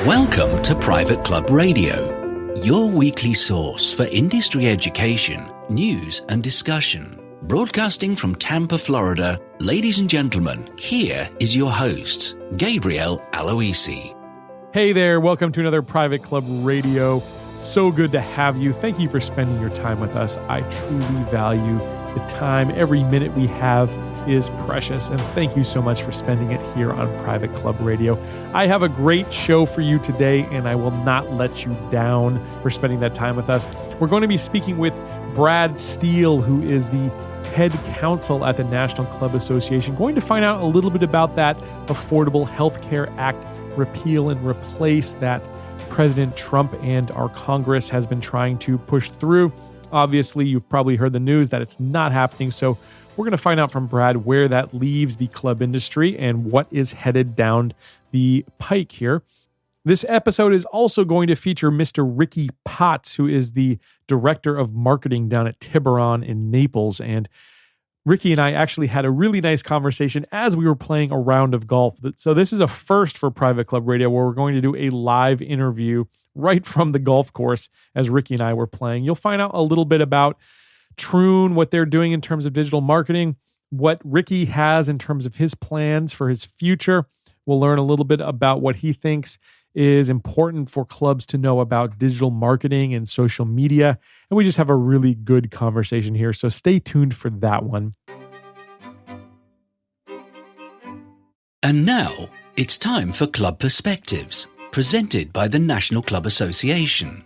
Welcome to Private Club Radio, your weekly source for industry education, news and discussion. Broadcasting from Tampa, Florida, ladies and gentlemen, here is your host, Gabriel Aloisi. Hey there, welcome to another Private Club Radio. So good to have you. Thank you for spending your time with us. I truly value the time. Every minute we have is precious, and thank you so much for spending it here on Private Club Radio. I have a great show for you today, and I will not let you down for spending that time with us. We're going to be speaking with Brad Steele, who is the head counsel at the National Club Association, going to find out a little bit about that Affordable Health Care Act repeal and replace that President Trump and our Congress has been trying to push through. Obviously, you've probably heard the news that it's not happening, so we're going to find out from Brad where that leaves the club industry and what is headed down the pike here. This episode is also going to feature Mr. Ricky Potts, who is the director of marketing down at Tiburón in Naples. And Ricky and I actually had a really nice conversation as we were playing a round of golf. So this is a first for Private Club Radio, where we're going to do a live interview right from the golf course as Ricky and I were playing. You'll find out a little bit about Troon, what they're doing in terms of digital marketing, what Ricky has in terms of his plans for his future. We'll learn a little bit about what he thinks is important for clubs to know about digital marketing and social media. And we just have a really good conversation here. So stay tuned for that one. And now it's time for Club Perspectives, presented by the National Club Association.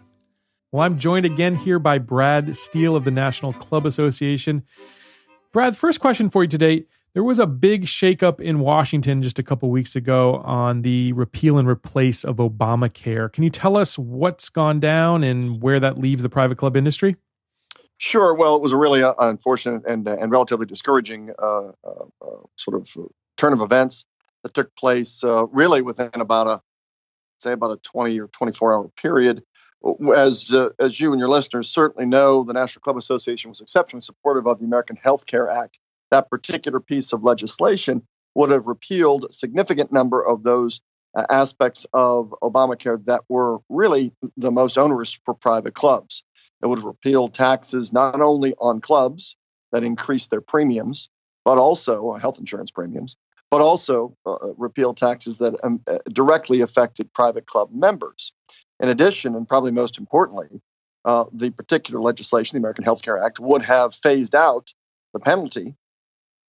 Well, I'm joined again here by Brad Steele of the National Club Association. Brad, first question for you today. There was a big shakeup in Washington just a couple weeks ago on the repeal and replace of Obamacare. Can you tell us what's gone down and where that leaves the private club industry? Sure. Well, it was a really unfortunate and relatively discouraging sort of turn of events that took place really within about a 20 or 24-hour period. As you and your listeners certainly know, the National Club Association was exceptionally supportive of the American Health Care Act. That particular piece of legislation would have repealed a significant number of those aspects of Obamacare that were really the most onerous for private clubs. It would have repealed taxes not only on clubs that increased their premiums, but also health insurance premiums, but also repealed taxes that directly affected private club members. In addition, and probably most importantly, the particular legislation, the American Health Care Act, would have phased out the penalty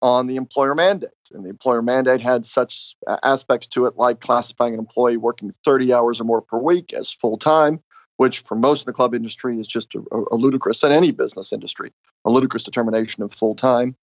on the employer mandate. And the employer mandate had such aspects to it, like classifying an employee working 30 hours or more per week as full-time, which for most of the club industry is just a ludicrous, and any business industry, a ludicrous determination of full-time.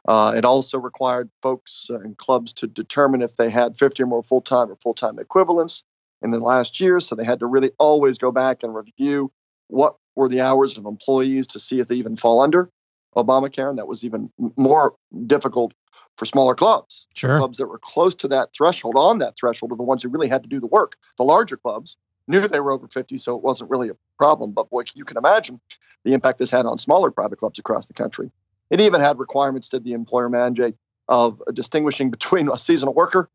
It also required folks and clubs to determine if they had 50 or more full-time or full-time equivalents in the last year. So they had to really always go back and review what were the hours of employees to see if they even fall under Obamacare. And that was even more difficult for smaller clubs. Sure. Clubs that were close to that threshold, on that threshold, are the ones who really had to do the work. The larger clubs knew they were over 50, so it wasn't really a problem. But boy, you can imagine the impact this had on smaller private clubs across the country. It even had requirements to the employer mandate of distinguishing between a seasonal worker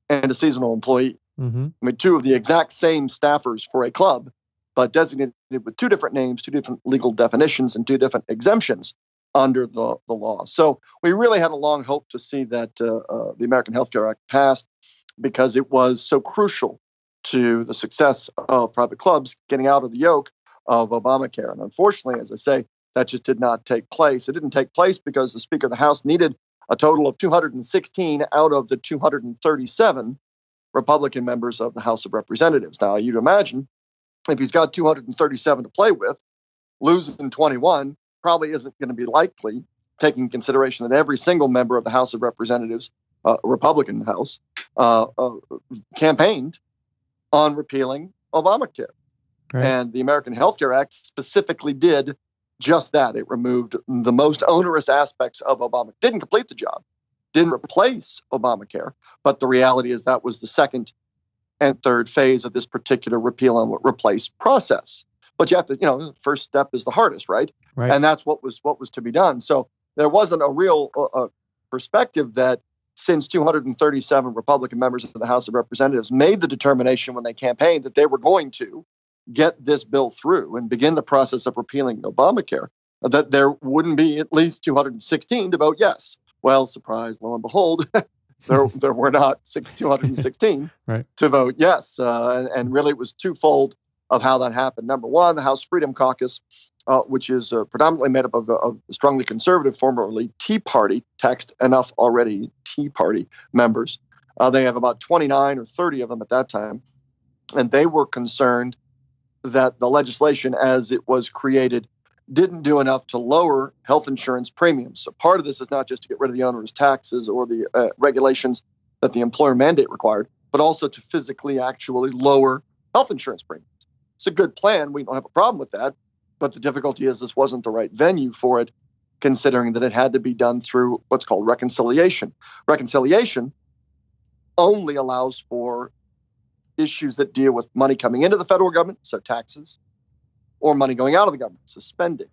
and a seasonal employee. Mm-hmm. I mean, two of the exact same staffers for a club, but designated with two different names, two different legal definitions, and two different exemptions under the law. So we really had a long hope to see that the American Health Care Act passed, because it was so crucial to the success of private clubs getting out of the yoke of Obamacare. And unfortunately, as I say, that just did not take place. It didn't take place because the Speaker of the House needed a total of 216 out of the 237 Republican members of the House of Representatives. Now, you'd imagine if he's got 237 to play with, losing 21 probably isn't going to be likely, taking consideration that every single member of the House of Representatives, Republican House, campaigned on repealing Obamacare. Right. And the American Health Care Act specifically did just that. It removed the most onerous aspects of Obamacare. Didn't complete the job, didn't replace Obamacare, but the reality is that was the second and third phase of this particular repeal and replace process. But you have to, the first step is the hardest, right? Right. And that's what was to be done. So there wasn't a real perspective that since 237 Republican members of the House of Representatives made the determination when they campaigned that they were going to get this bill through and begin the process of repealing Obamacare, that there wouldn't be at least 216 to vote yes. Well, surprise, lo and behold, there were not 216 right. to vote yes. And really it was twofold of how that happened. Number one, the House Freedom Caucus, which is predominantly made up of strongly conservative, formerly Tea Party, text enough already Tea Party members. They have about 29 or 30 of them at that time. And they were concerned that the legislation as it was created didn't do enough to lower health insurance premiums. So part of this is not just to get rid of the onerous taxes or the regulations that the employer mandate required, but also to physically actually lower health insurance premiums. It's a good plan. We don't have a problem with that. But the difficulty is this wasn't the right venue for it, considering that it had to be done through what's called reconciliation. Reconciliation only allows for issues that deal with money coming into the federal government, so taxes, or money going out of the government, so spending.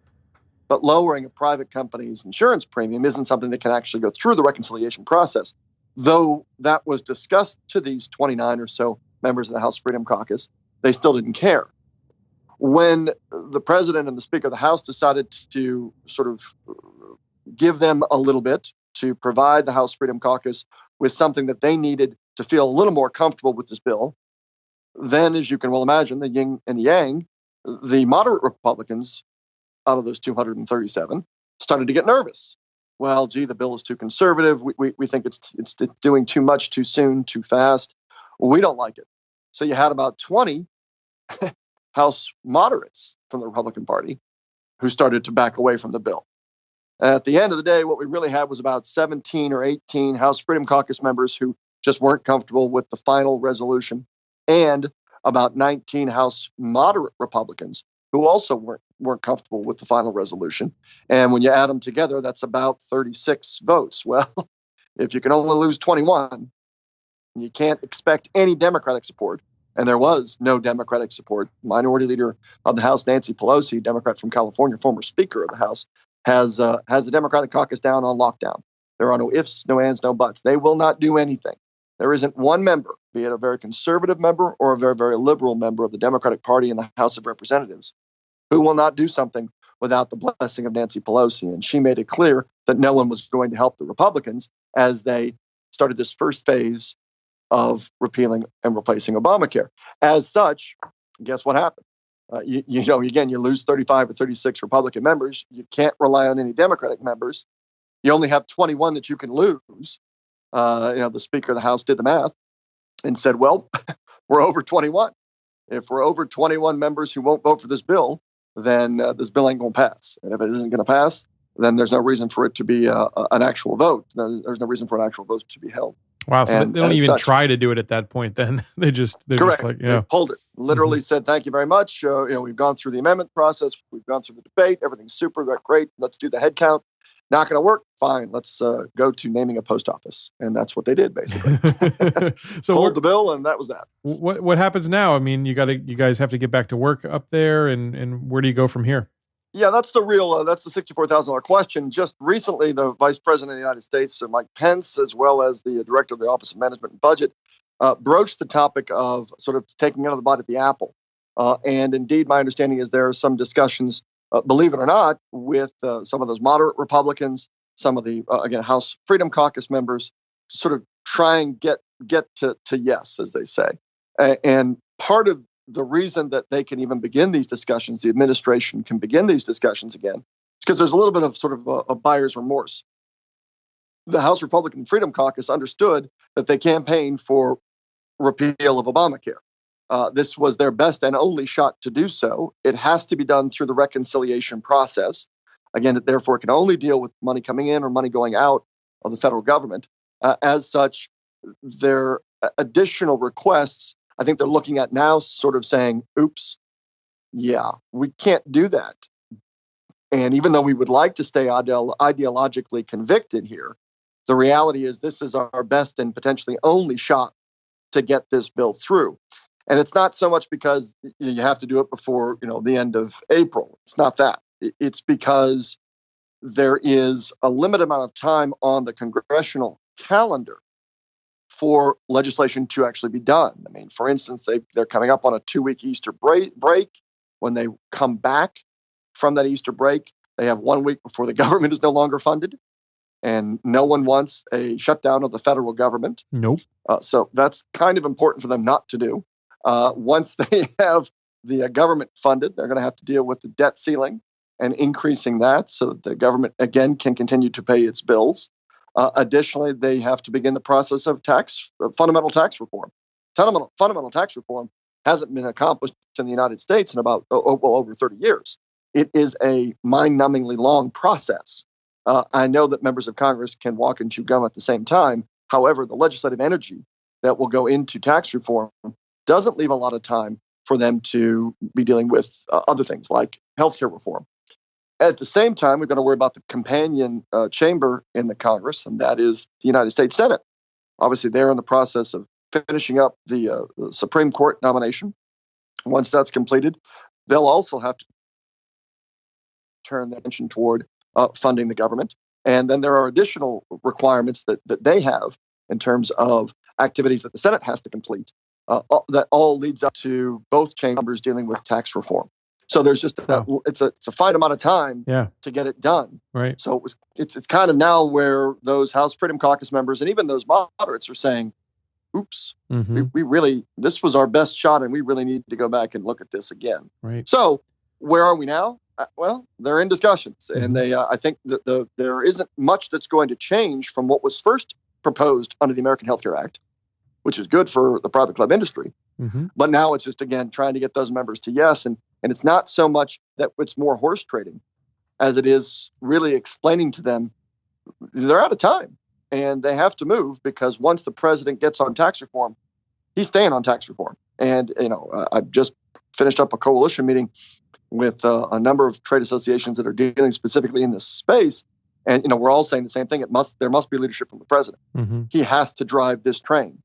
But lowering a private company's insurance premium isn't something that can actually go through the reconciliation process. Though that was discussed to these 29 or so members of the House Freedom Caucus, they still didn't care. When the president and the Speaker of the House decided to sort of give them a little bit to provide the House Freedom Caucus with something that they needed to feel a little more comfortable with this bill, then, as you can well imagine, the yin and yang, the moderate Republicans out of those 237 started to get nervous. Well, gee, the bill is too conservative. We think it's doing too much too soon, too fast. We don't like it. So you had about 20 House moderates from the Republican Party who started to back away from the bill. At the end of the day, what we really had was about 17 or 18 House Freedom Caucus members who just weren't comfortable with the final resolution, and about 19 House moderate Republicans who also weren't comfortable with the final resolution. And when you add them together, that's about 36 votes. Well, if you can only lose 21, you can't expect any Democratic support. And there was no Democratic support. Minority Leader of the House, Nancy Pelosi, Democrat from California, former Speaker of the House, has the Democratic caucus down on lockdown. There are no ifs, no ands, no buts. They will not do anything. There isn't one member, be it a very conservative member or a very, very liberal member of the Democratic Party in the House of Representatives, who will not do something without the blessing of Nancy Pelosi. And she made it clear that no one was going to help the Republicans as they started this first phase of repealing and replacing Obamacare. As such, guess what happened? You lose 35 or 36 Republican members. You can't rely on any Democratic members. You only have 21 that you can lose. The Speaker of the House did the math and said, well, we're over 21. If we're over 21 members who won't vote for this bill, then this bill ain't going to pass. And if it isn't going to pass, then there's no reason for it to be an actual vote. There's no reason for an actual vote to be held. Wow, so they don't even try to do it at that point then. They're correct. Just like, They pulled it. Literally said, thank you very much. We've gone through the amendment process. We've gone through the debate. Everything's super, great. Let's do the head count. Not going to work? Fine. Let's go to naming a post office. And that's what they did, basically. So pulled the bill, and that was that. What happens now? I mean, you guys have to get back to work up there, and where do you go from here? Yeah, that's the $64,000 question. Just recently, the Vice President of the United States, Mike Pence, as well as the Director of the Office of Management and Budget, broached the topic of sort of taking another bite at the apple. And indeed, my understanding is there are some discussions, believe it or not, with some of those moderate Republicans, some of the, House Freedom Caucus members, to sort of try and get to yes, as they say. And part of the reason that they can even begin these discussions, the administration can begin these discussions again, is because there's a little bit of sort of a buyer's remorse. The House Republican Freedom Caucus understood that they campaigned for repeal of Obamacare. This was their best and only shot to do so. It has to be done through the reconciliation process. Again, it therefore can only deal with money coming in or money going out of the federal government. As such, their additional requests, I think they're looking at now sort of saying, oops, yeah, we can't do that. And even though we would like to stay ideologically convicted here, the reality is this is our best and potentially only shot to get this bill through. And it's not so much because you have to do it before, the end of April. It's not that. It's because there is a limited amount of time on the congressional calendar for legislation to actually be done. I mean, for instance, they're coming up on a 2-week Easter break. When they come back from that Easter break, they have 1 week before the government is no longer funded, and no one wants a shutdown of the federal government. Nope. So that's kind of important for them not to do. Once they have the government funded, they're going to have to deal with the debt ceiling and increasing that so that the government, again, can continue to pay its bills. Additionally, they have to begin the process of fundamental tax reform. Fundamental tax reform hasn't been accomplished in the United States in about over 30 years. It is a mind-numbingly long process. I know that members of Congress can walk and chew gum at the same time. However, the legislative energy that will go into tax reform doesn't leave a lot of time for them to be dealing with other things like healthcare reform. At the same time, we're going to worry about the companion chamber in the Congress, and that is the United States Senate. Obviously, they're in the process of finishing up the Supreme Court nomination. Once that's completed, they'll also have to turn their attention toward funding the government. And then there are additional requirements that they have in terms of activities that the Senate has to complete. That all leads up to both chambers dealing with tax reform. So there's just it's a finite amount of time to get it done. Right. So it's kind of now where those House Freedom Caucus members and even those moderates are saying, oops, we really, this was our best shot and we really need to go back and look at this again. Right. So where are we now? Well, they're in discussions, and I think that there isn't much that's going to change from what was first proposed under the American Health Care Act, which is good for the private club industry. But now it's just, again, trying to get those members to yes. And it's not so much that it's more horse trading as it is really explaining to them they're out of time and they have to move, because once the president gets on tax reform, he's staying on tax reform. And, I've just finished up a coalition meeting with a number of trade associations that are dealing specifically in this space. And, we're all saying the same thing. There must be leadership from the president. He has to drive this train.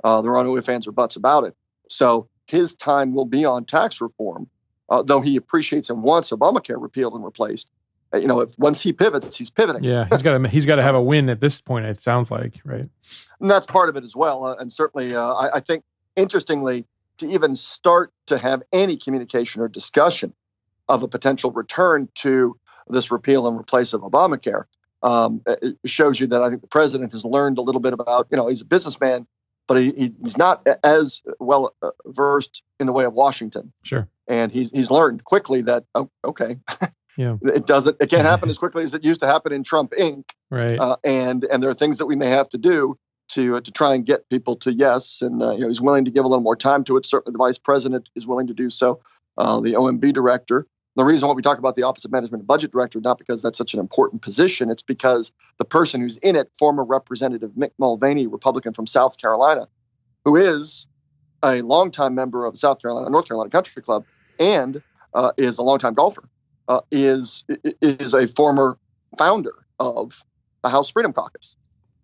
There are no ifs, ands, or buts about it. So his time will be on tax reform, though he appreciates and wants Obamacare repealed and replaced. If once he pivots, he's pivoting. Yeah, he's got to have a win at this point, it sounds like, right? And that's part of it as well. And certainly, I think, interestingly, to even start to have any communication or discussion of a potential return to this repeal and replace of Obamacare, it shows you that I think the president has learned a little bit about, he's a businessman, but he's not as well versed in the way of Washington. Sure. And he's learned quickly that, okay, it can't happen as quickly as it used to happen in Trump Inc. Right. And there are things that we may have to do to try and get people to yes. And he's willing to give a little more time to it. Certainly the vice president is willing to do so. The OMB director. The reason why we talk about the Office of Management and Budget Director, not because that's such an important position, it's because the person who's in it, former Representative Mick Mulvaney, Republican from South Carolina, who is a longtime member of North Carolina Country Club, and is a longtime golfer, is a former founder of the House Freedom Caucus.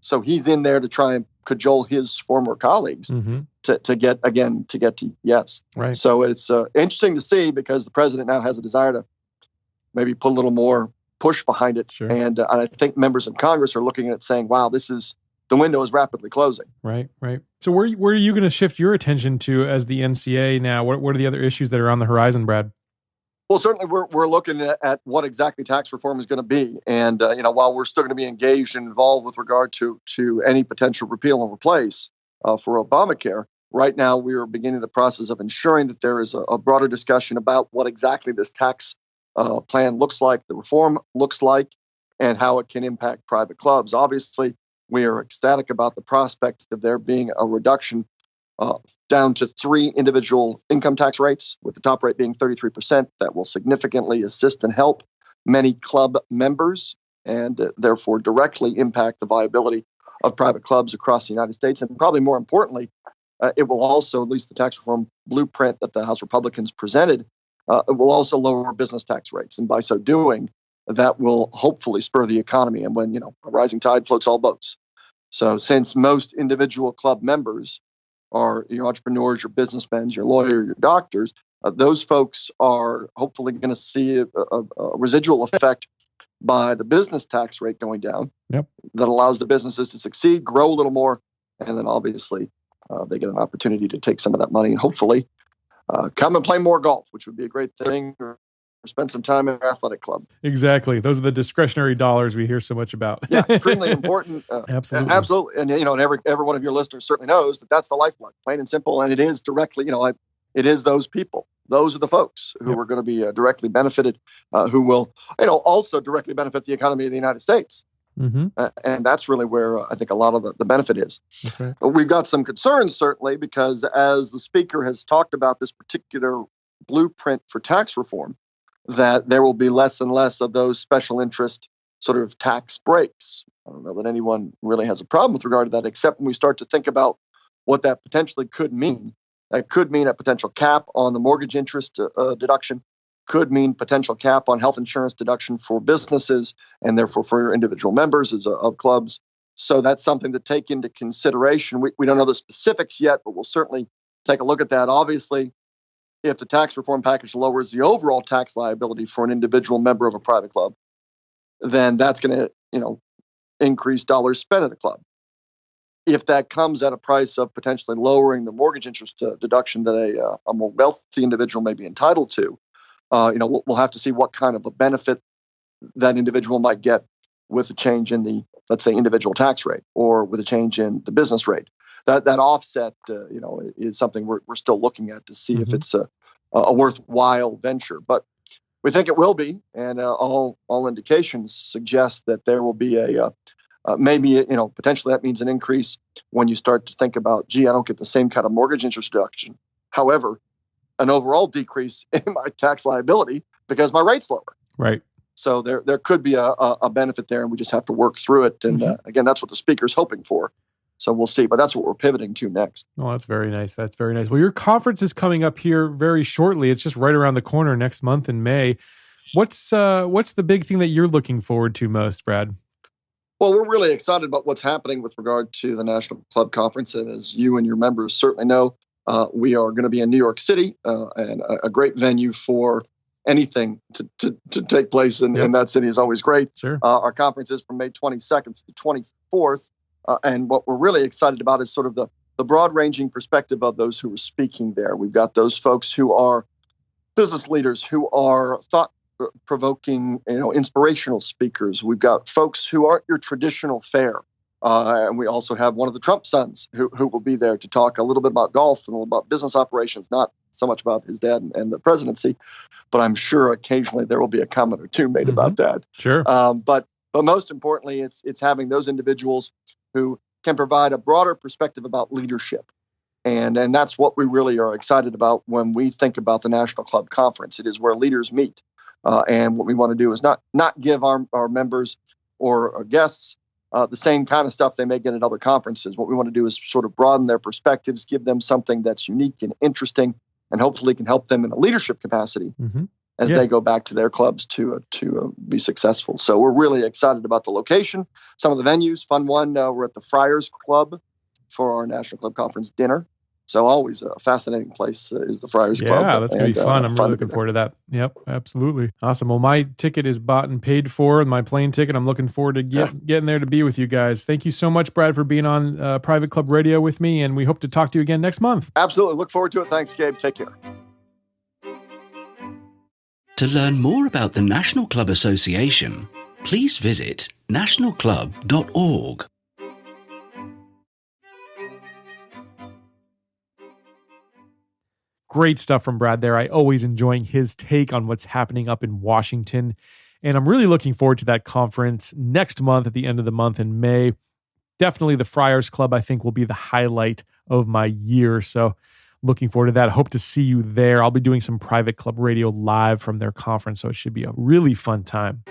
So he's in there to try and cajole his former colleagues to get to yes. Right. So it's interesting to see, because the president now has a desire to maybe put a little more push behind it. Sure. And I think members of Congress are looking at it saying, wow, the window is rapidly closing. Right. So where are you going to shift your attention to as the NCA now? What are the other issues that are on the horizon, Brad? Well, certainly we're looking at what exactly tax reform is going to be. And, while we're still going to be engaged and involved with regard to any potential repeal and replace for Obamacare, right now we are beginning the process of ensuring that there is a broader discussion about what exactly this tax plan looks like, the reform looks like, and how it can impact private clubs. Obviously, we are ecstatic about the prospect of there being a reduction down to 3 individual income tax rates, with the top rate being 33%. That will significantly assist and help many club members, and therefore directly impact the viability of private clubs across the United States. And probably more importantly, it will also, at least the tax reform blueprint that the House Republicans presented, it will also lower business tax rates. And by so doing, that will hopefully spur the economy. And when, a rising tide floats all boats. So since most individual club members are your entrepreneurs, your businessmen, your lawyer, your doctors, those folks are hopefully going to see a residual effect by the business tax rate going down. Yep. That allows the businesses to succeed, grow a little more, and then obviously they get an opportunity to take some of that money and hopefully come and play more golf, which would be a great thing, or spend some time in an athletic club. Exactly. Those are the discretionary dollars we hear so much about. Yeah, extremely important. Absolutely. Absolutely. And, and every one of your listeners certainly knows that that's the lifeblood, plain and simple. And it is directly, it is those people. Those are the folks who are going to be directly benefited, who will, also directly benefit the economy of the United States. Mm-hmm. And that's really where I think a lot of the benefit is. Okay. We've got some concerns, certainly, because as the speaker has talked about this particular blueprint for tax reform, that there will be less and less of those special interest sort of tax breaks. I don't know that anyone really has a problem with regard to that, except when we start to think about what that potentially could mean. That could mean a potential cap on the mortgage interest deduction, could mean potential cap on health insurance deduction for businesses and therefore for your individual members of clubs. So that's something to take into consideration. We don't know the specifics yet, but we'll certainly take a look at that. Obviously, if the tax reform package lowers the overall tax liability for an individual member of a private club, then that's going to, increase dollars spent at a club. If that comes at a price of potentially lowering the mortgage interest deduction that a more wealthy individual may be entitled to, we'll have to see what kind of a benefit that individual might get with a change in the, let's say, individual tax rate or with a change in the business rate. That offset, is something we're still looking at to see if it's a worthwhile venture. But we think it will be, and all indications suggest that there will be maybe potentially that means an increase when you start to think about, I don't get the same kind of mortgage interest deduction. However, an overall decrease in my tax liability because my rate's lower. Right. So there could be a benefit there, and we just have to work through it. And again, that's what the speaker's hoping for. So we'll see, but that's what we're pivoting to next. Oh, that's very nice. That's very nice. Well, your conference is coming up here very shortly. It's just right around the corner next month in May. What's the big thing that you're looking forward to most, Brad? Well, we're really excited about what's happening with regard to the National Club Conference. And as you and your members certainly know, we are going to be in New York City, and a great venue for anything to take place in that city is always great. Sure. Our conference is from May 22nd to the 24th. And what we're really excited about is sort of the broad-ranging perspective of those who are speaking there. We've got those folks who are business leaders, who are thought-provoking, inspirational speakers. We've got folks who aren't your traditional fare. And we also have one of the Trump sons who will be there to talk a little bit about golf and a little about business operations, not so much about his dad and the presidency, but I'm sure occasionally there will be a comment or two made about that. Sure. But most importantly, it's having those individuals who can provide a broader perspective about leadership. And that's what we really are excited about when we think about the National Club Conference. It is where leaders meet. And what we want to do is not give our members or our guests the same kind of stuff they may get at other conferences. What we want to do is sort of broaden their perspectives, give them something that's unique and interesting, and hopefully can help them in a leadership capacity as they go back to their clubs to be successful. So we're really excited about the location, some of the venues. Fun one, we're at the Friars Club for our National Club Conference dinner. So always a fascinating place is the Friars Club. Yeah, that's going to be fun. I'm really looking forward to that. Yep, absolutely. Awesome. Well, my ticket is bought and paid for, and my plane ticket. I'm looking forward to getting there to be with you guys. Thank you so much, Brad, for being on Private Club Radio with me, and we hope to talk to you again next month. Absolutely. Look forward to it. Thanks, Gabe. Take care. To learn more about the National Club Association, please visit nationalclub.org. Great stuff from Brad there. I always enjoying his take on what's happening up in Washington. And I'm really looking forward to that conference next month at the end of the month in May. Definitely the Friars Club, I think, will be the highlight of my year. So looking forward to that. Hope to see you there. I'll be doing some Private Club Radio live from their conference, so it should be a really fun time.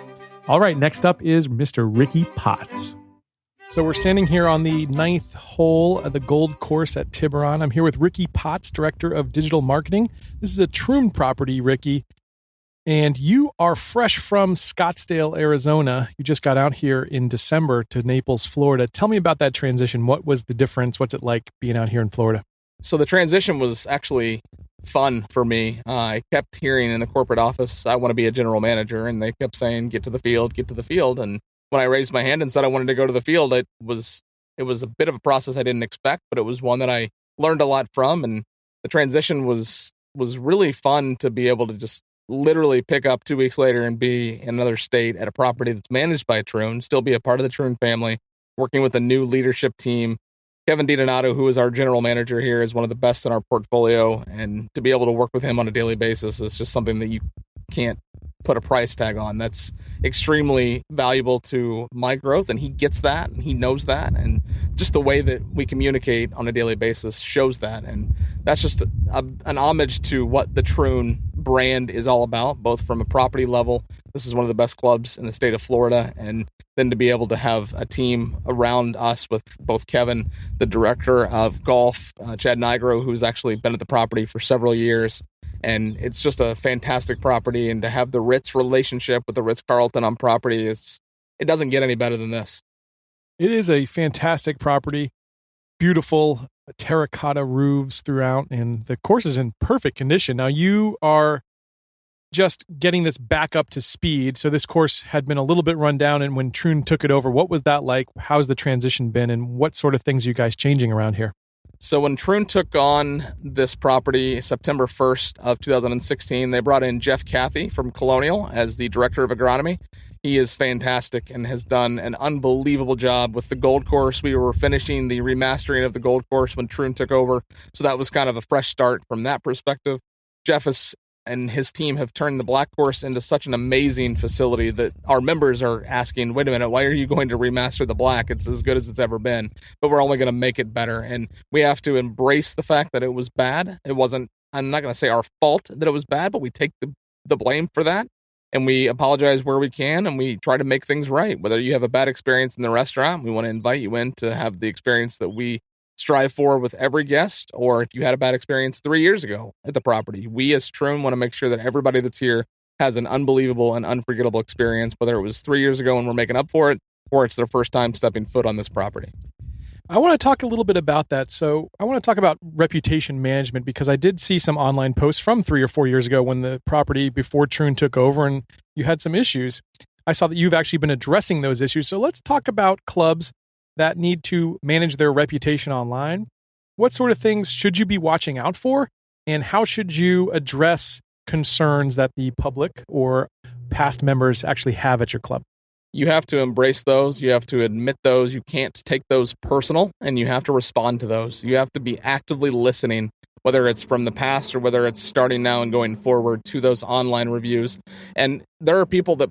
All right, next up is Mr. Ricky Potts. So we're standing here on the 9th hole of the Gold Course at Tiburón. I'm here with Ricky Potts, Director of Digital Marketing. This is a Troon property, Ricky, and you are fresh from Scottsdale, Arizona. You just got out here in December to Naples, Florida. Tell me about that transition. What was the difference? What's it like being out here in Florida? So the transition was actually fun for me. I kept hearing in the corporate office, I want to be a general manager, and they kept saying, get to the field, get to the field. And when I raised my hand and said I wanted to go to the field, it was a bit of a process I didn't expect, but it was one that I learned a lot from. And the transition was really fun to be able to just literally pick up 2 weeks later and be in another state at a property that's managed by Troon, still be a part of the Troon family, working with a new leadership team. Kevin DiDonato, who is our general manager here, is one of the best in our portfolio, and to be able to work with him on a daily basis is just something that you can't put a price tag on. That's extremely valuable to my growth, and he gets that, and he knows that, and just the way that we communicate on a daily basis shows that, and that's just an homage to what the Troon brand is all about, both from a property level. This is one of the best clubs in the state of Florida, and then to be able to have a team around us with both Kevin, the director of golf, Chad Nigro, who's actually been at the property for several years. And it's just a fantastic property. And to have the Ritz relationship with the Ritz-Carlton on property, it doesn't get any better than this. It is a fantastic property. Beautiful terracotta roofs throughout, and the course is in perfect condition. Now, you are just getting this back up to speed. So this course had been a little bit run down, and when Troon took it over, what was that like? How's the transition been, and what sort of things are you guys changing around here? So when Troon took on this property September 1st of 2016, they brought in Jeff Cathy from Colonial as the director of agronomy. He is fantastic and has done an unbelievable job with the Gold Course. We were finishing the remastering of the Gold Course when Troon took over, so that was kind of a fresh start from that perspective. Jeff and his team have turned the Black Course into such an amazing facility that our members are asking, wait a minute, why are you going to remaster the Black? It's as good as it's ever been, but we're only going to make it better. And we have to embrace the fact that it was bad. It wasn't, I'm not going to say our fault that it was bad, but we take the blame for that. And we apologize where we can, and we try to make things right. Whether you have a bad experience in the restaurant, we want to invite you in to have the experience that we strive for with every guest, or if you had a bad experience 3 years ago at the property, we as Troon want to make sure that everybody that's here has an unbelievable and unforgettable experience, whether it was 3 years ago and we're making up for it, or it's their first time stepping foot on this property. I want to talk a little bit about that. So I want to talk about reputation management, because I did see some online posts from 3 or 4 years ago when the property before Troon took over and you had some issues. I saw that you've actually been addressing those issues. So let's talk about clubs that need to manage their reputation online. What sort of things should you be watching out for? And how should you address concerns that the public or past members actually have at your club? You have to embrace those. You have to admit those. You can't take those personal, and you have to respond to those. You have to be actively listening, whether it's from the past or whether it's starting now and going forward, to those online reviews. And there are people that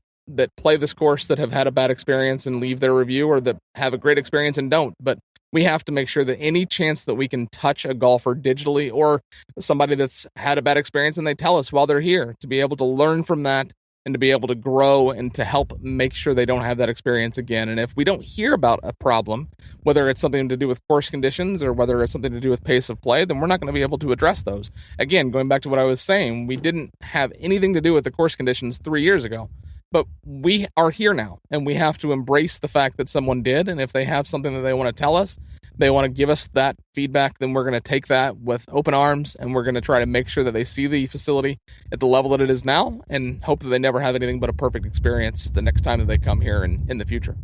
play this course that have had a bad experience and leave their review, or that have a great experience and don't. But we have to make sure that any chance that we can touch a golfer digitally, or somebody that's had a bad experience and they tell us while they're here, to be able to learn from that and to be able to grow and to help make sure they don't have that experience again. And if we don't hear about a problem, whether it's something to do with course conditions or whether it's something to do with pace of play, then we're not going to be able to address those. Again, going back to what I was saying, we didn't have anything to do with the course conditions 3 years ago. But we are here now, and we have to embrace the fact that someone did. And if they have something that they want to tell us, they want to give us that feedback, then we're going to take that with open arms, and we're going to try to make sure that they see the facility at the level that it is now, and hope that they never have anything but a perfect experience the next time that they come here in the future.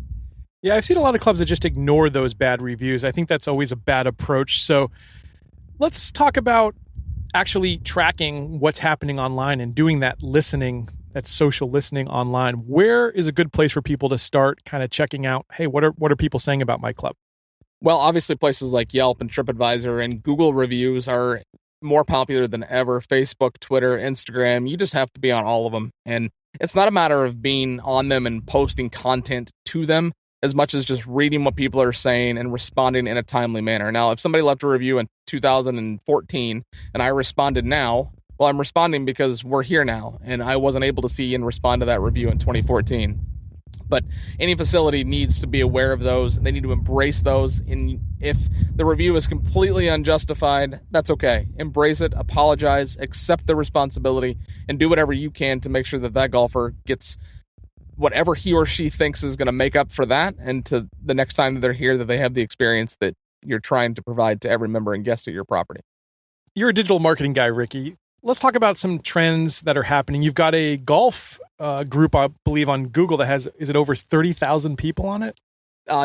Yeah, I've seen a lot of clubs that just ignore those bad reviews. I think that's always a bad approach. So let's talk about actually tracking what's happening online and doing that listening, that social listening online. Where is a good place for people to start kind of checking out, hey, what are people saying about my club? Well, obviously places like Yelp and TripAdvisor and Google reviews are more popular than ever. Facebook, Twitter, Instagram, you just have to be on all of them. And it's not a matter of being on them and posting content to them as much as just reading what people are saying and responding in a timely manner. Now, if somebody left a review in 2014 and I responded now, well, I'm responding because we're here now, and I wasn't able to see and respond to that review in 2014. But any facility needs to be aware of those, and they need to embrace those. And if the review is completely unjustified, that's okay. Embrace it, apologize, accept the responsibility, and do whatever you can to make sure that that golfer gets whatever he or she thinks is going to make up for that, and to the next time that they're here, that they have the experience that you're trying to provide to every member and guest at your property. You're a digital marketing guy, Ricky. Let's talk about some trends that are happening. You've got a golf group, I believe, on Google that has, is it over 30,000 people on it?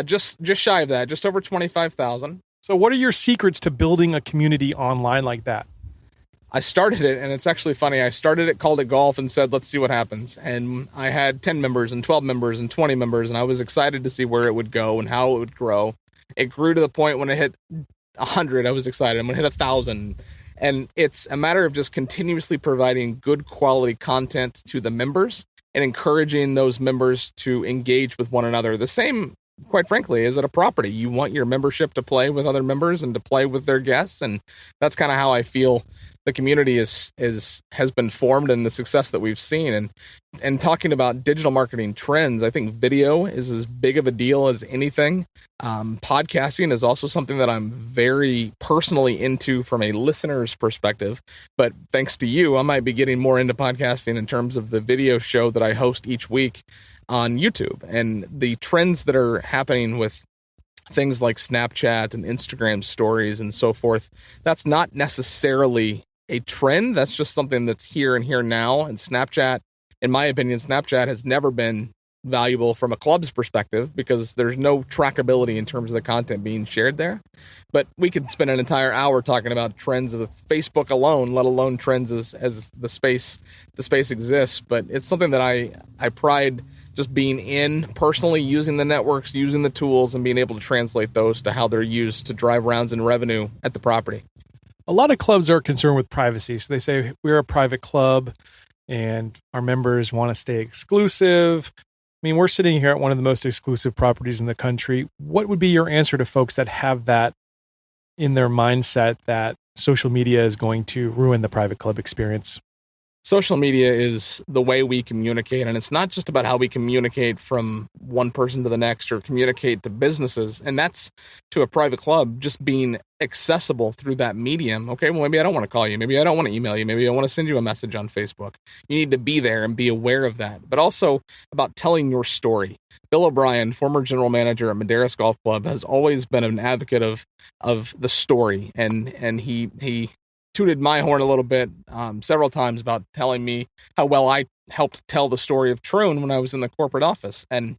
Just shy of that, just over 25,000. So what are your secrets to building a community online like that? I started it, and it's actually funny. I started it, called it golf, and said, let's see what happens. And I had 10 members and 12 members and 20 members, and I was excited to see where it would go and how it would grow. It grew to the point when it hit 100, I was excited. I'm going to hit 1,000. And it's a matter of just continuously providing good quality content to the members and encouraging those members to engage with one another. The same, quite frankly, is at a property. You want your membership to play with other members and to play with their guests. And that's kind of how I feel the community has been formed and the success that we've seen. And talking about digital marketing trends, I think video is as big of a deal as anything. Podcasting is also something that I'm very personally into from a listener's perspective. But thanks to you, I might be getting more into podcasting in terms of the video show that I host each week on YouTube. And the trends that are happening with things like Snapchat and Instagram stories and so forth, that's not necessarily a trend. That's just something that's here and here now. And Snapchat, in my opinion, Snapchat has never been valuable from a club's perspective because there's no trackability in terms of the content being shared there. But we could spend an entire hour talking about trends of Facebook alone, let alone trends as the space exists. But it's something that I pride just being in, personally using the networks, using the tools, and being able to translate those to how they're used to drive rounds and revenue at the property. A lot of clubs are concerned with privacy. So they say, we're a private club and our members want to stay exclusive. I mean, we're sitting here at one of the most exclusive properties in the country. What would be your answer to folks that have that in their mindset that social media is going to ruin the private club experience? Social media is the way we communicate, and it's not just about how we communicate from one person to the next or communicate to businesses, and that's to a private club, just being accessible through that medium. Okay, well, maybe I don't want to call you. Maybe I don't want to email you. Maybe I want to send you a message on Facebook. You need to be there and be aware of that, but also about telling your story. Bill O'Brien, former general manager at Madeiras Golf Club, has always been an advocate of the story, and he tooted my horn a little bit several times about telling me how well I helped tell the story of Troon when I was in the corporate office. And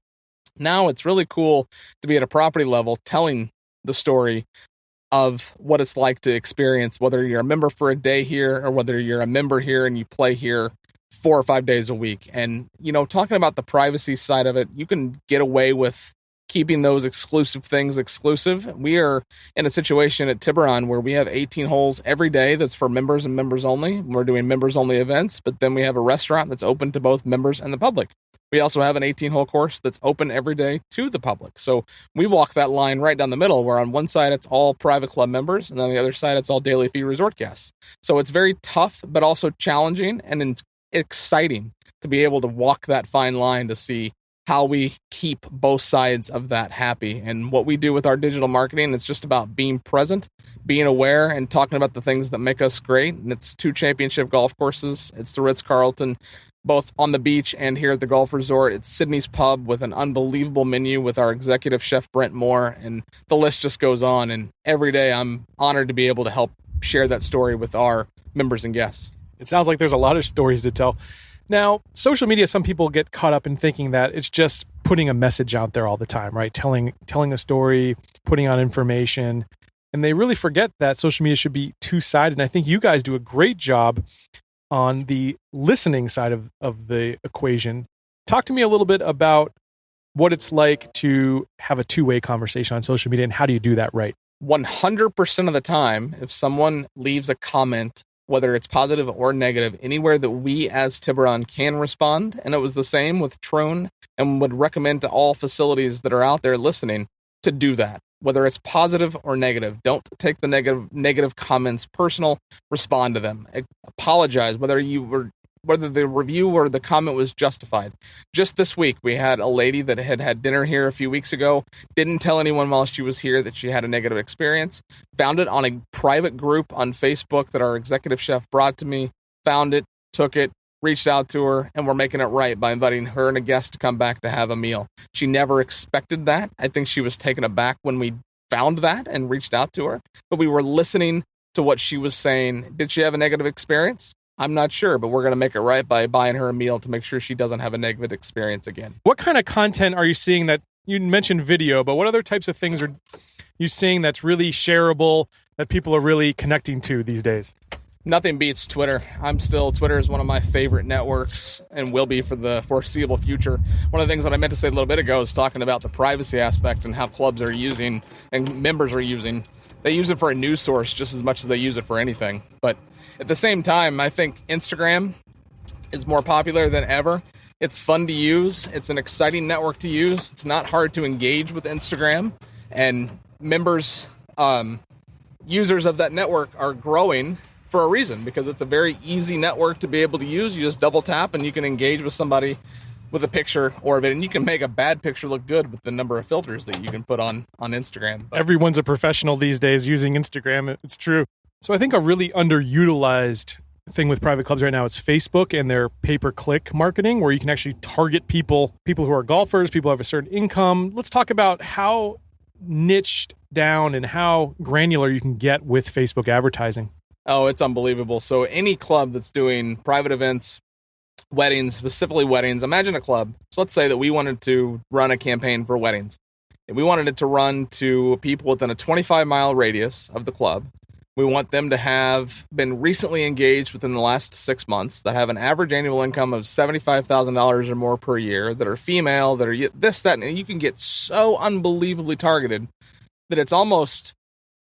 now it's really cool to be at a property level telling the story of what it's like to experience, whether you're a member for a day here or whether you're a member here and you play here 4 or 5 days a week. And, talking about the privacy side of it, you can get away with keeping those exclusive things exclusive. We are in a situation at Tiburón where we have 18 holes every day that's for members and members only. We're doing members only events, but then we have a restaurant that's open to both members and the public. We also have an 18-hole course that's open every day to the public. So we walk that line right down the middle, where on one side it's all private club members, and on the other side it's all daily fee resort guests. So it's very tough, but also challenging and exciting to be able to walk that fine line to see how we keep both sides of that happy. And what we do with our digital marketing, it's just about being present, being aware, and talking about the things that make us great. And it's 2 championship golf courses. It's the Ritz-Carlton, both on the beach and here at the golf resort. It's Sydney's Pub with an unbelievable menu with our executive chef, Brent Moore. And the list just goes on. And every day I'm honored to be able to help share that story with our members and guests. It sounds like there's a lot of stories to tell. Now, social media, some people get caught up in thinking that it's just putting a message out there all the time, right? Telling a story, putting out information, and they really forget that social media should be two-sided. And I think you guys do a great job on the listening side of the equation. Talk to me a little bit about what it's like to have a two-way conversation on social media, and how do you do that right? 100% of the time, if someone leaves a comment, whether it's positive or negative, anywhere that we as Tiburón can respond. And it was the same with Troon, and would recommend to all facilities that are out there listening to do that. Whether it's positive or negative, don't take the negative comments personal, respond to them. Apologize, whether the review or the comment was justified. Just this week, we had a lady that had dinner here a few weeks ago, didn't tell anyone while she was here that she had a negative experience, found it on a private group on Facebook that our executive chef brought to me, found it, took it, reached out to her, and we're making it right by inviting her and a guest to come back to have a meal. She never expected that. I think she was taken aback when we found that and reached out to her, but we were listening to what she was saying. Did she have a negative experience? I'm not sure, but we're going to make it right by buying her a meal to make sure she doesn't have a negative experience again. What kind of content are you seeing that you mentioned video, but what other types of things are you seeing that's really shareable that people are really connecting to these days? Nothing beats Twitter. Twitter is one of my favorite networks and will be for the foreseeable future. One of the things that I meant to say a little bit ago is talking about the privacy aspect and how clubs are using and members are using. They use it for a news source just as much as they use it for anything. But at the same time, I think Instagram is more popular than ever. It's fun to use. It's an exciting network to use. It's not hard to engage with Instagram. And members, users of that network are growing for a reason, because it's a very easy network to be able to use. You just double tap and you can engage with somebody with a picture or a video, and you can make a bad picture look good with the number of filters that you can put on Instagram. But everyone's a professional these days using Instagram. It's true. So I think a really underutilized thing with private clubs right now is Facebook and their pay-per-click marketing, where you can actually target people who are golfers, people who have a certain income. Let's talk about how niched down and how granular you can get with Facebook advertising. Oh, it's unbelievable. So any club that's doing private events, weddings, specifically weddings, imagine a club. So let's say that we wanted to run a campaign for weddings. If we wanted it to run to people within a 25-mile radius of the club. We want them to have been recently engaged within the last 6 months, that have an average annual income of $75,000 or more per year, that are female, that are this, that, and you can get so unbelievably targeted that it's almost...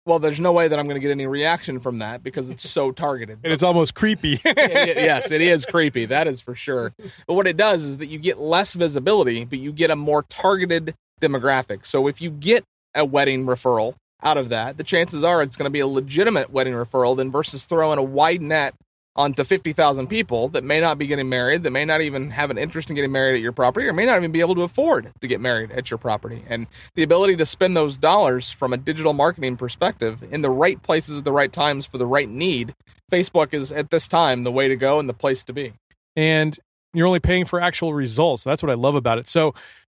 Well, there's no way that I'm going to get any reaction from that because it's so targeted. And it's almost creepy. Yes, it is creepy. That is for sure. But what it does is that you get less visibility, but you get a more targeted demographic. So if you get a wedding referral out of that, the chances are it's going to be a legitimate wedding referral than versus throwing a wide net onto 50,000 people that may not be getting married, that may not even have an interest in getting married at your property, or may not even be able to afford to get married at your property. And the ability to spend those dollars from a digital marketing perspective in the right places at the right times for the right need, Facebook is at this time the way to go and the place to be. And you're only paying for actual results. So that's what I love about it. So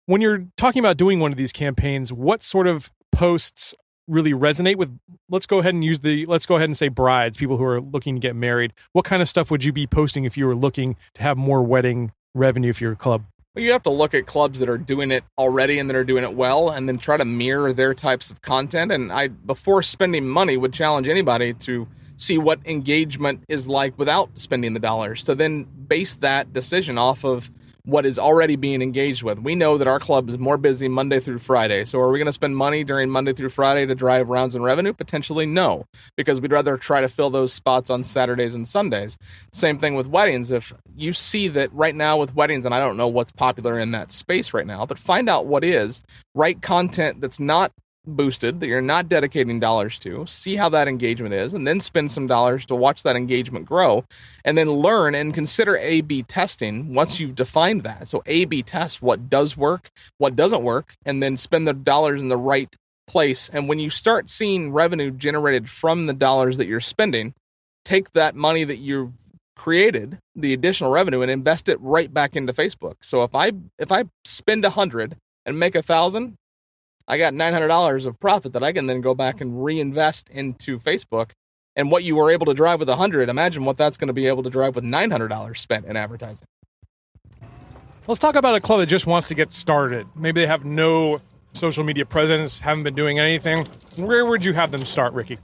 when you're talking about doing one of these campaigns, what sort of posts really resonate with, let's go ahead and say brides, people who are looking to get married? What kind of stuff would you be posting if you were looking to have more wedding revenue for your club? Well, you have to look at clubs that are doing it already and that are doing it well, and then try to mirror their types of content. And I, before spending money, would challenge anybody to see what engagement is like without spending the dollars, to then base that decision off of what is already being engaged with. We know that our club is more busy Monday through Friday. So are we going to spend money during Monday through Friday to drive rounds and revenue? Potentially no, because we'd rather try to fill those spots on Saturdays and Sundays. Same thing with weddings. If you see that right now with weddings, and I don't know what's popular in that space right now, but find out what is, write content that's not boosted, that you're not dedicating dollars to, see how that engagement is, and then spend some dollars to watch that engagement grow, and then learn and consider A/B testing once you've defined that. So A/B test what does work, what doesn't work, and then spend the dollars in the right place. And when you start seeing revenue generated from the dollars that you're spending, take that money that you've created, the additional revenue, and invest it right back into Facebook. So if I spend $100 and make $1,000, I got $900 of profit that I can then go back and reinvest into Facebook. And what you were able to drive with $100, imagine what that's going to be able to drive with $900 spent in advertising. Let's talk about a club that just wants to get started. Maybe they have no social media presence, haven't been doing anything. Where would you have them start, Ricky?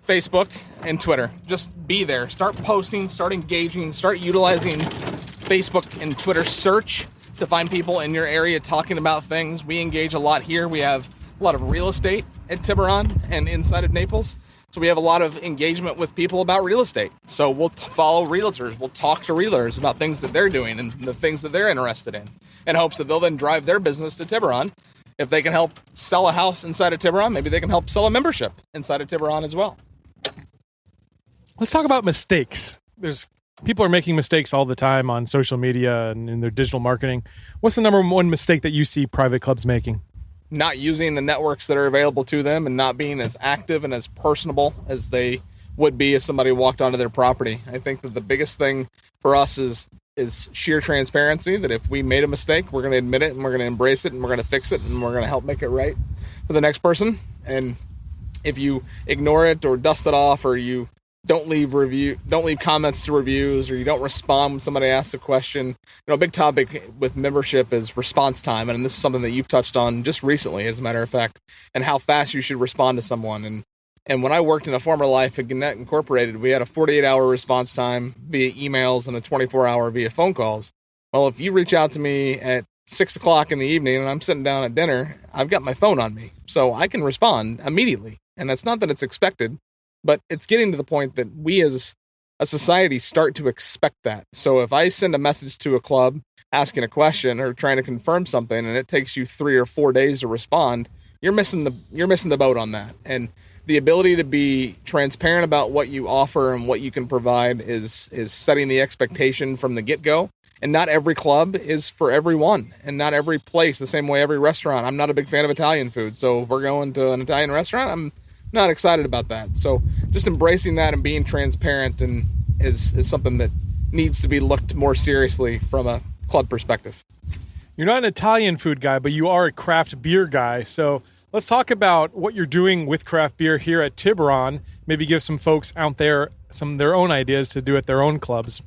Facebook and Twitter. Just be there. Start posting, start engaging, start utilizing Facebook and Twitter search to find people in your area talking about things. We engage a lot here. We have a lot of real estate at Tiburón and inside of Naples. So we have a lot of engagement with people about real estate. So we'll follow realtors. We'll talk to realtors about things that they're doing and the things that they're interested in hopes that they'll then drive their business to Tiburón. If they can help sell a house inside of Tiburón, maybe they can help sell a membership inside of Tiburón as well. Let's talk about mistakes. People are making mistakes all the time on social media and in their digital marketing. What's the number one mistake that you see private clubs making? Not using the networks that are available to them and not being as active and as personable as they would be if somebody walked onto their property. I think that the biggest thing for us is sheer transparency, that if we made a mistake, we're going to admit it and we're going to embrace it and we're going to fix it and we're going to help make it right for the next person. And if you ignore it or dust it off, or you don't leave comments to reviews, or you don't respond when somebody asks a question. A big topic with membership is response time, and this is something that you've touched on just recently, as a matter of fact, and how fast you should respond to someone. And when I worked in a former life at Gannett Incorporated, we had a 48-hour response time via emails and a 24-hour via phone calls. Well, if you reach out to me at 6 o'clock in the evening and I'm sitting down at dinner, I've got my phone on me, so I can respond immediately. And that's not that it's expected, but it's getting to the point that we as a society start to expect that. So if I send a message to a club asking a question or trying to confirm something, and it takes you 3 or 4 days to respond, you're missing the boat on that. And the ability to be transparent about what you offer and what you can provide is setting the expectation from the get-go. And not every club is for everyone, and not every place the same way every restaurant. I'm not a big fan of Italian food, so if we're going to an Italian restaurant, I'm not excited about that. So just embracing that and being transparent is something that needs to be looked more seriously from a club perspective. You're not an Italian food guy, but you are a craft beer guy. So let's talk about what you're doing with craft beer here at Tiburón. Maybe give some folks out there some of their own ideas to do at their own clubs.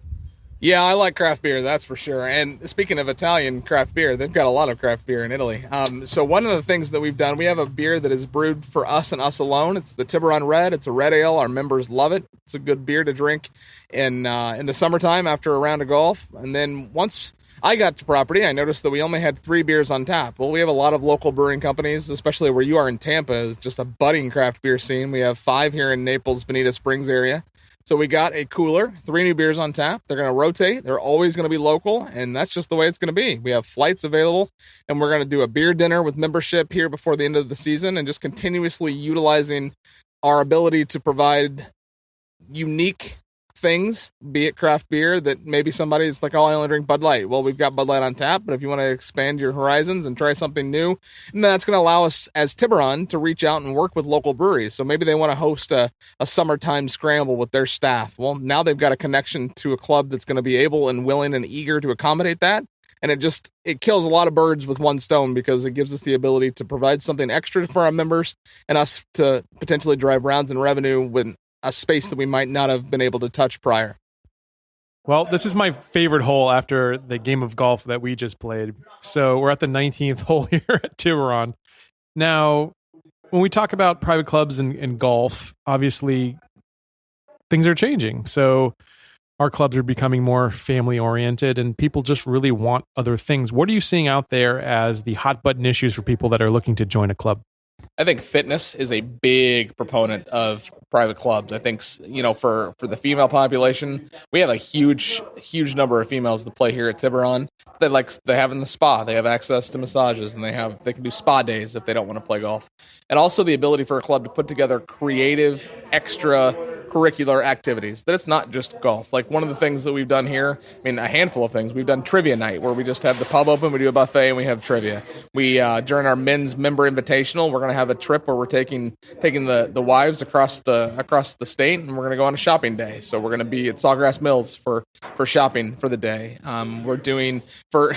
Yeah, I like craft beer, that's for sure. And speaking of Italian craft beer, they've got a lot of craft beer in Italy. So one of the things that we've done, we have a beer that is brewed for us and us alone. It's the Tiburón Red. It's a red ale. Our members love it. It's a good beer to drink in the summertime after a round of golf. And then once I got to property, I noticed that we only had 3 beers on tap. Well, we have a lot of local brewing companies, especially where you are in Tampa, is just a budding craft beer scene. We have 5 here in Naples, Bonita Springs area. So we got a cooler, 3 new beers on tap. They're going to rotate. They're always going to be local, and that's just the way it's going to be. We have flights available, and we're going to do a beer dinner with membership here before the end of the season, and just continuously utilizing our ability to provide unique things, be it craft beer, that maybe somebody's like, oh, I only drink Bud Light. Well, we've got Bud Light on tap, but if you want to expand your horizons and try something new, and that's going to allow us as Tiburón to reach out and work with local breweries. So maybe they want to host a summertime scramble with their staff. Well, now they've got a connection to a club that's going to be able and willing and eager to accommodate that. And it kills a lot of birds with one stone, because it gives us the ability to provide something extra for our members and us to potentially drive rounds and revenue with a space that we might not have been able to touch prior. Well, this is my favorite hole after the game of golf that we just played. So we're at the 19th hole here at Tiburón. Now, when we talk about private clubs and golf, obviously things are changing. So our clubs are becoming more family oriented, and people just really want other things. What are you seeing out there as the hot button issues for people that are looking to join a club? I think fitness is a big proponent of private clubs. I think, for the female population, we have a huge number of females that play here at Tiburón. They have in the spa. They have access to massages, and they can do spa days if they don't want to play golf. And also the ability for a club to put together creative, extra curricular activities, that it's not just golf. Like one of the things that we've done here, a handful of things, we've done trivia night where we just have the pub open, we do a buffet, and we have trivia. We during our men's member invitational, we're going to have a trip where we're taking the wives across the state, and we're going to go on a shopping day. So we're going to be at Sawgrass Mills for shopping for the day.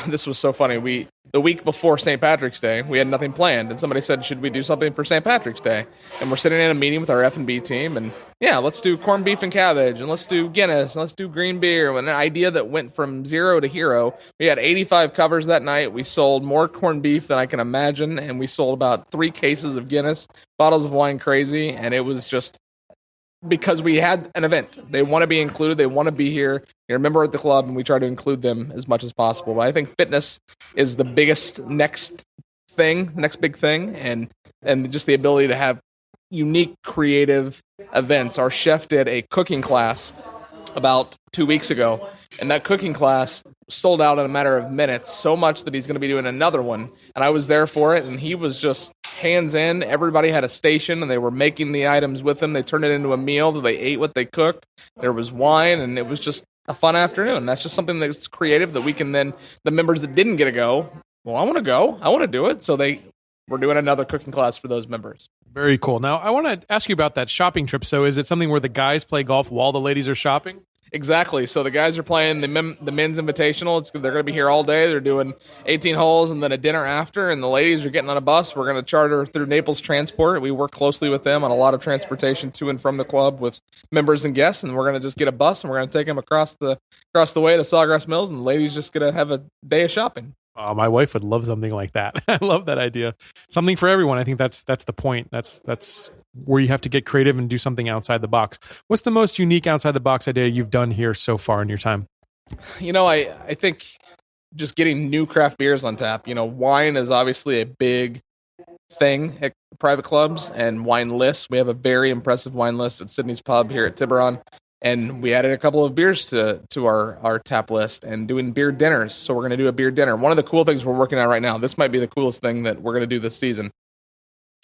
This was so funny. The week before St. Patrick's Day, we had nothing planned, and somebody said, should we do something for St. Patrick's Day? And we're sitting in a meeting with our F&B team, and yeah, let's do corned beef and cabbage, and let's do Guinness, and let's do green beer. And an idea that went from zero to hero. We had 85 covers that night. We sold more corned beef than I can imagine, and we sold about 3 cases of Guinness, bottles of wine crazy, and it was just because we had an event. They want to be included. They want to be here. You're a member at the club, and we try to include them as much as possible. But I think fitness is the biggest next big thing, and just the ability to have unique, creative events. Our chef did a cooking class about 2 weeks ago, and that cooking class sold out in a matter of minutes, so much that he's going to be doing another one. And I was there for it, and he was just hands in. Everybody had a station, and they were making the items with them. They turned it into a meal. They ate what they cooked. There was wine, and it was just a fun afternoon. That's just something that's creative that we can then, the members that didn't get to go, well, I want to go. I want to do it. So we're doing another cooking class for those members. Very cool. Now, I want to ask you about that shopping trip. So is it something where the guys play golf while the ladies are shopping? Exactly. So the guys are playing the men's invitational. They're going to be here all day. They're doing 18 holes and then a dinner after. And the ladies are getting on a bus. We're going to charter through Naples Transport. We work closely with them on a lot of transportation to and from the club with members and guests. And we're going to just get a bus and we're going to take them across the way to Sawgrass Mills. And the ladies just going to have a day of shopping. Oh, my wife would love something like that. I love that idea. Something for everyone. I think that's the point. That's where you have to get creative and do something outside the box. What's the most unique outside the box idea you've done here so far in your time? I think just getting new craft beers on tap. Wine is obviously a big thing at private clubs and wine lists. We have a very impressive wine list at Sydney's Pub here at Tiburón. And we added a couple of beers to our tap list and doing beer dinners. So we're going to do a beer dinner. One of the cool things we're working on right now, this might be the coolest thing that we're going to do this season.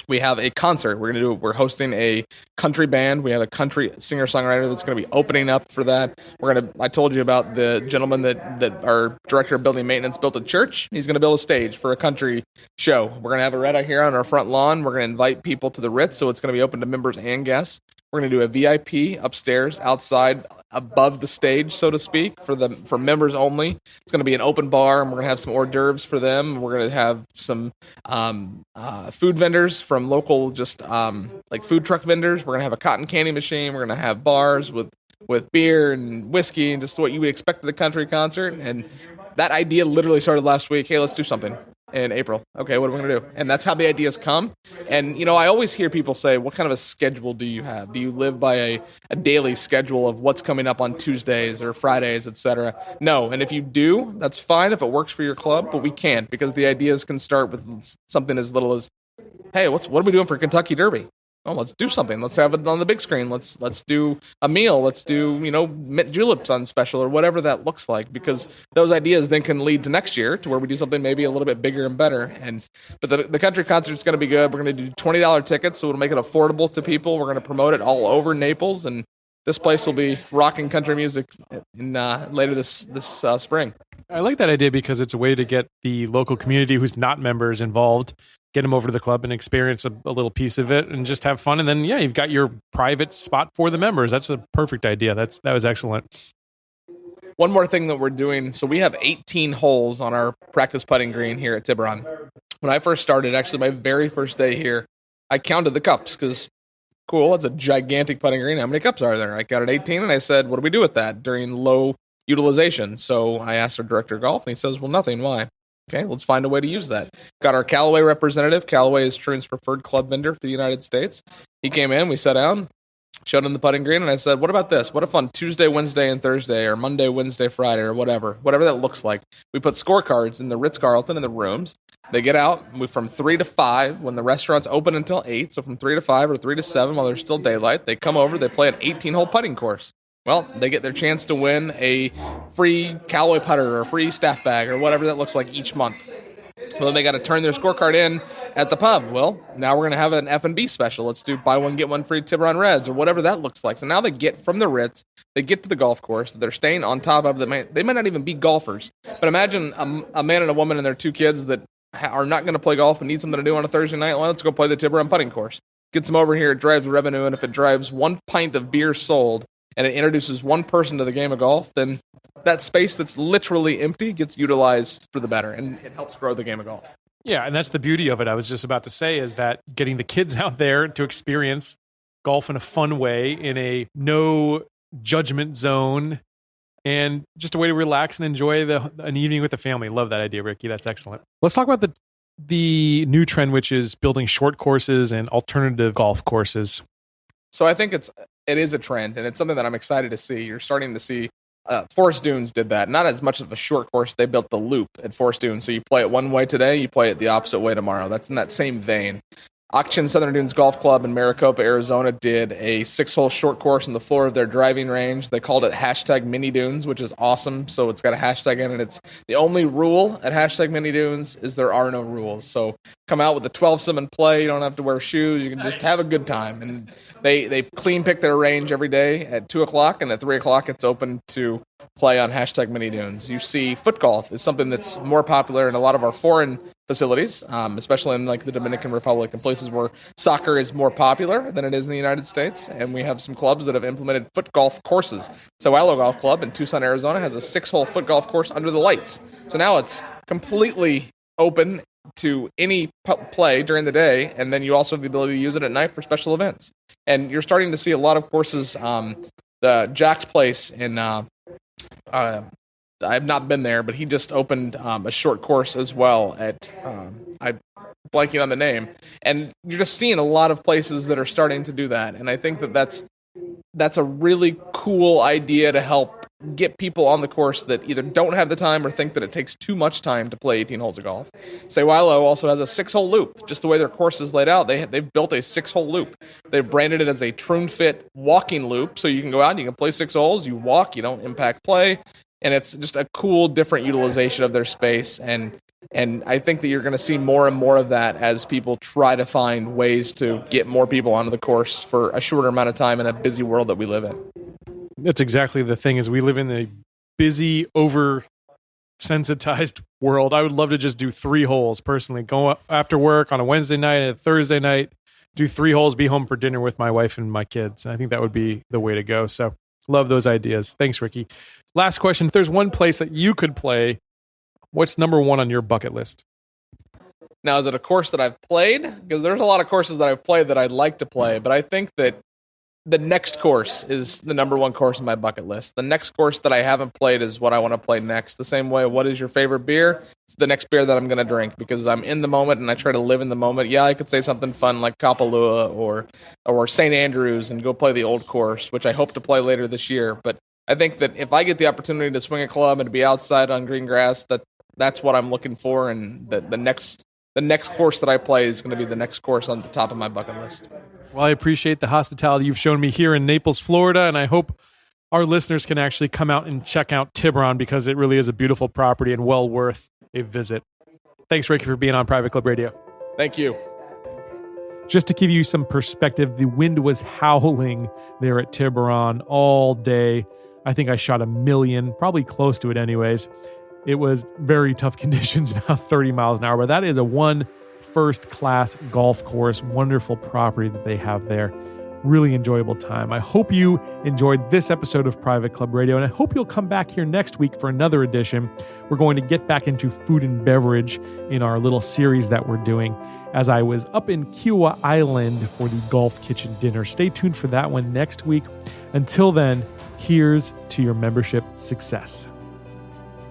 We have a concert. We're hosting a country band. We have a country singer-songwriter that's going to be opening up for that. I told you about the gentleman that our director of building maintenance built a church. He's going to build a stage for a country show. We're going to have a red out here on our front lawn. We're going to invite people to the Ritz, so it's going to be open to members and guests. We're going to do a VIP upstairs, outside, above the stage, so to speak, for members only. It's going to be an open bar, and we're going to have some hors d'oeuvres for them. We're going to have some food vendors from local, like food truck vendors. We're going to have a cotton candy machine. We're going to have bars with beer and whiskey and just what you would expect at a country concert. And that idea literally started last week. Hey, let's do something in April. Okay, what are we going to do? And that's how the ideas come. And, I always hear people say, what kind of a schedule do you have? Do you live by a daily schedule of what's coming up on Tuesdays or Fridays, etc.? No. And if you do, that's fine if it works for your club, but we can't, because the ideas can start with something as little as, hey, what are we doing for Kentucky Derby? Oh, let's do something. Let's have it on the big screen. Let's do a meal. Let's do, mint juleps on special or whatever that looks like, because those ideas then can lead to next year to where we do something maybe a little bit bigger and better. But the country concert is going to be good. We're going to do $20 tickets, so it'll make it affordable to people. We're going to promote it all over Naples, and this place will be rocking country music in later this spring. I like that idea because it's a way to get the local community who's not members involved, get them over to the club and experience a little piece of it and just have fun. And then, you've got your private spot for the members. That's a perfect idea. That was excellent. One more thing that we're doing. So we have 18 holes on our practice putting green here at Tiburón. When I first started, actually my very first day here, I counted the cups because cool, it's a gigantic putting green. How many cups are there? I counted 18 and I said, what do we do with that during low utilization? So I asked our director of golf and he says, well, nothing. Why? Okay, let's find a way to use that. Got our Callaway representative. Callaway is Troon's preferred club vendor for the United States. He came in, we sat down, showed him the putting green, and I said, what about this? What if on Tuesday, Wednesday, and Thursday, or Monday, Wednesday, Friday, or whatever that looks like, we put scorecards in the Ritz-Carlton in the rooms. They get out from 3 to 5 when the restaurant's open until 8, so from 3 to 5 or 3 to 7 while there's still daylight, they come over, they play an 18-hole putting course. Well, they get their chance to win a free Callaway putter or a free staff bag or whatever that looks like each month. Well, then they got to turn their scorecard in at the pub. Well, now we're going to have an F&B special. Let's do buy one, get one free Tiburón Reds or whatever that looks like. So now they get from the Ritz, they get to the golf course, they're staying on top of it. They might not even be golfers. But imagine a man and a woman and their 2 kids that are not going to play golf and need something to do on a Thursday night. Well, let's go play the Tiburón putting course. Gets them over here, it drives revenue, and if it drives 1 pint of beer sold, and it introduces 1 person to the game of golf, then that space that's literally empty gets utilized for the better, and it helps grow the game of golf. Yeah, and that's the beauty of it. I was just about to say is that getting the kids out there to experience golf in a fun way, in a no judgment zone, and just a way to relax and enjoy an evening with the family. Love that idea, Ricky. That's excellent. Let's talk about the new trend, which is building short courses and alternative golf courses. So I think it is a trend, and it's something that I'm excited to see. You're starting to see Forest Dunes did that. Not as much of a short course. They built the loop at Forest Dunes. So you play it one way today, you play it the opposite way tomorrow. That's in that same vein. Auction Southern Dunes Golf Club in Maricopa, Arizona did a 6-hole short course on the floor of their driving range. They called it hashtag Mini Dunes, which is awesome. So it's got a hashtag in it. It's the only rule at hashtag Mini Dunes is there are no rules. So come out with a 12-sim and play. You don't have to wear shoes. You can just have a good time. And they clean pick their range every day at 2 o'clock, and at 3 o'clock it's open to play on #mini dunes. You see foot golf is something that's more popular in a lot of our foreign facilities, especially in like the Dominican Republic and places where soccer is more popular than it is in the United States. And we have some clubs that have implemented foot golf courses. So Sewalo Golf Club in Tucson, Arizona has a 6-hole foot golf course under the lights. So now it's completely open to any play during the day, and then you also have the ability to use it at night for special events. And you're starting to see a lot of courses. The Jack's Place in I have not been there, but he just opened a short course as well at I'm blanking on the name. And you're just seeing a lot of places that are starting to do that, and I think that's a really cool idea to help get people on the course that either don't have the time or think that it takes too much time to play 18 holes of golf. Sewalo also has a 6-hole loop. Just the way their course is laid out, they've built a 6-hole loop. They've branded it as a Troon Fit walking loop, so you can go out and you can play 6 holes, you walk, you don't impact play, and it's just a cool, different utilization of their space. And I think that you're going to see more and more of that as people try to find ways to get more people onto the course for a shorter amount of time in a busy world that we live in. That's exactly the thing, is we live in a busy, over-sensitized world. I would love to just do 3 holes personally. Go after work on a Wednesday night and a Thursday night, do 3 holes, be home for dinner with my wife and my kids. I think that would be the way to go. So love those ideas. Thanks, Ricky. Last question. If there's one place that you could play, what's number 1 on your bucket list? Now, is it a course that I've played? Because there's a lot of courses that I've played that I'd like to play, but I think that the next course is the number 1 course on my bucket list. The next course that I haven't played is what I want to play next. The same way, what is your favorite beer? It's the next beer that I'm going to drink, because I'm in the moment and I try to live in the moment. Yeah, I could say something fun like Kapalua or St. Andrews and go play the old course, which I hope to play later this year. But I think that if I get the opportunity to swing a club and to be outside on green grass, that's what I'm looking for, and the next course that I play is going to be the next course on the top of my bucket list. Well, I appreciate the hospitality you've shown me here in Naples, Florida, and I hope our listeners can actually come out and check out Tiburón, because it really is a beautiful property and well worth a visit. Thanks, Ricky, for being on Private Club Radio. Thank you. Just to give you some perspective, the wind was howling there at Tiburón all day. I think I shot 1 million, probably close to it anyways. It was very tough conditions, about 30 miles an hour, but that is a first-class golf course, wonderful property that they have there. Really enjoyable time. I hope you enjoyed this episode of Private Club Radio, and I hope you'll come back here next week for another edition. We're going to get back into food and beverage in our little series that we're doing, as I was up in Kiawah Island for the Golf Kitchen Dinner. Stay tuned for that one next week. Until then, here's to your membership success.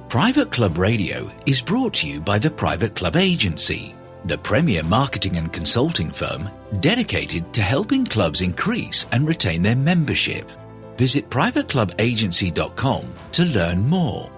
Private Club Radio is brought to you by the Private Club Agency, the premier marketing and consulting firm dedicated to helping clubs increase and retain their membership. Visit privateclubagency.com to learn more.